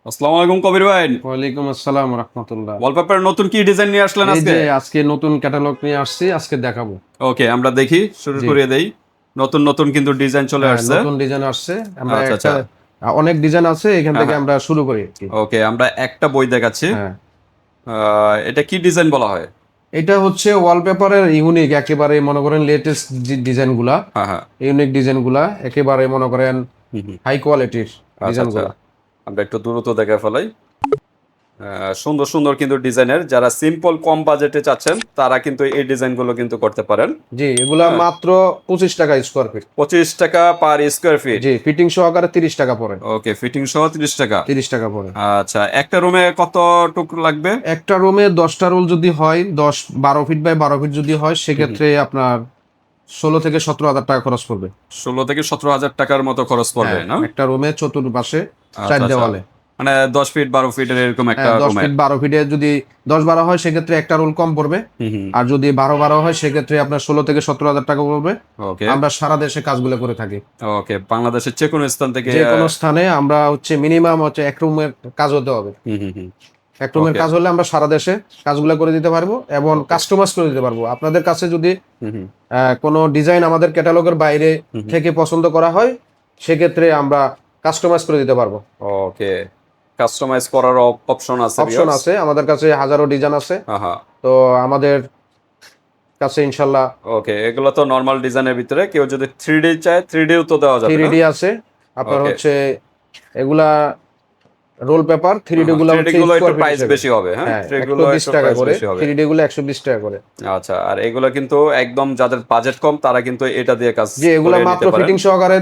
আসসালামু আলাইকুম কবির ভাই। ওয়ালাইকুম আসসালাম রাহমাতুল্লাহ। ওয়ালপেপারের নতুন কি ডিজাইন নিয়ে আসলেন এই আজকে? যে আজকে নতুন ক্যাটালগ নিয়ে আসছি, আজকে দেখাবো। ওকে, আমরা দেখি, শুরু জি, করিয়ে দেই। নতুন নতুন কিন্তু ডিজাইন চলে হ্যাঁ, আসছে। নতুন ডিজাইন আসছে। আমরা আচ্ছা একটা আচ্ছা। অনেক ডিজাইন আছে, এখান হ্যাঁ থেকে হ্যাঁ। আমরা শুরু করি আর কি। ওকে, আমরা একটা বই দেখাচ্ছি। হ্যাঁ, এটা কি ডিজাইন বলা হয়? এটা হচ্ছে ওয়ালপেপারের ইউনিক, একেবারে মনে করেন লেটেস্ট ডিজাইনগুলা, হ্যাঁ হ্যাঁ। ইউনিক ডিজাইনগুলা, একেবারে মনে করেন হুম হুম। হাই কোয়ালিটির আচ্ছা আচ্ছা। ডিজাইনগুলা। আমরা একটু দ্রুত দেখে ফেলাই। সুন্দর সুন্দর কিন্তু ডিজাইনের, যারা সিম্পল কম বাজেটে চাচ্ছেন তারা কিন্তু এই ডিজাইনগুলো কিন্তু করতে পারেন। জি, এগুলা হ্যাঁ। মাত্র 25 টাকা স্কোয়ার ফিট। 25 টাকা পার স্কোয়ার ফিট। জি, ফিটিং সহকারে 30 টাকা পড়ে। ওকে, ফিটিং সহ 30 টাকা। 30 টাকা পড়ে। আচ্ছা, একটা রুমে কত টুক লাগবে? একটা রুমে 10টা রোল যদি হয়, 12 ফিট বাই 12 ফিট যদি হয়, সেক্ষেত্রে আপনার 16 থেকে 17 হাজার টাকা খরচ পড়বে। 16 থেকে 17 হাজার টাকার মতো খরচ পড়বে, হ্যাঁ, না? একটা রুমে চতুর্পাশে আচ্ছা 4 আচ্ছা। দেওয়ালে। মানে 10 ফিট 12 ফিটের এরকম একটা হ্যাঁ, 10 রুমে। ফিট 12 ফিটে যদি 10-12 হয়, সেক্ষেত্রে একটা রোল কম পড়বে। হুম হুম। আর যদি 12-12 হয়, সেক্ষেত্রে আপনার 16 থেকে 17 হাজার টাকা পড়বে। ওকে আমরা সারা দেশে কাজগুলো করে থাকি। ওকে, বাংলাদেশের যে কোনো স্থান থেকে যে কোনো স্থানে আমরা হচ্ছে মিনিমাম হচ্ছে এক রুমের কাজ হতে হবে। হুম হুম হুম। এক রুমের ওকে। কাজ হলে আমরা সারা দেশে কাজগুলো করে দিতে পারবো এবং কাস্টমাইজ করে দিতে পারবো। আপনাদের কাছে যদি হুম হুম কোনো ডিজাইন আমাদের ক্যাটালগের বাইরে হুম। থেকে পছন্দ করা হয়, সেক্ষেত্রে আমরা কাস্টমাইজ করে দিতে পারবো। ওকে, কাস্টমাইজ করার অপশন আছে অপশন ভিউয়ার্স। আছে, আমাদের কাছে হাজারো ডিজাইন আছে। হ্যাঁ হ্যাঁ। তো আমাদের কাছে ইনশাল্লাহ ওকে, এগুলো তো নর্মাল ডিজাইনের ভিতরে, কেউ যদি 3D চায় 3Dও তো দেওয়া যাবে, না? 3D আছে। আপনার ওকে। হচ্ছে এগুলা রোল পেপার, 3D গুলো 3D হচ্ছে গুলো একটু স্কোয়ার ফিট প্রাইস হিসেবে। বেশি হবে, হ্যাঁ, হ্যাঁ, 3D গুলো 120 একটু টাকা প্রাইস করে, বেশি হবে। 3D গুলো 120 টাকা করে। আচ্ছা, আর এগুলো কিন্তু একদম যাদের বাজেট কম তারা কিন্তু এটা দিয়ে কাজ যে এগুলা করে মাত্র নিতে পারেন। ফিটিং সহকারে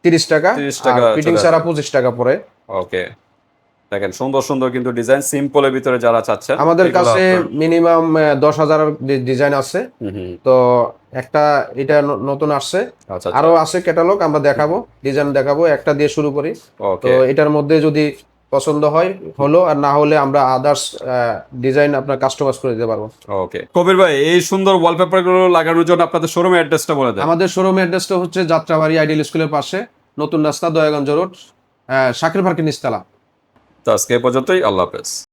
30 টাকা, 30 আর টাকা ফিটিং চলে ছাড়া আসে। 25 টাকা পড়ে। ওকে, দেখেন সুন্দর সুন্দর কিন্তু ডিজাইন, সিম্পলের ভিতরে যারা চাচ্ছেন আমাদের এগুলো কাছে আপনার। মিনিমাম 10,000 ডিজাইন আছে। হুম হুম। তো একটা এটা নতুন আসছে, আচ্ছা আচ্ছা। আরো আছে ক্যাটালগ, আমরা দেখাবো, ডিজাইন দেখাবো, একটা দিয়ে শুরু করি। তো ওকে এটার মধ্যে যদি পছন্দ হয় হলো, আর না হলে আমরা আদার্স ডিজাইন আপনার কাস্টমাইজ করে দিতে পারবো। ওকে, কবির ভাই, এই সুন্দর ওয়ালপেপার গুলো লাগানোর জন্য আপনাদের শোরুমের অ্যাড্রেসটা বলে দেন। আমাদের শোরুম অ্যাড্রেসটা হচ্ছে যাত্রাবাড়ি আইডিয়াল স্কুলের পাশে, নতুন রাস্তা, দয়াগঞ্জ রোড, শাকির পার্কের নিচতলা। তো আজকে এই পর্যন্তই, আল্লাহ হাফেজ।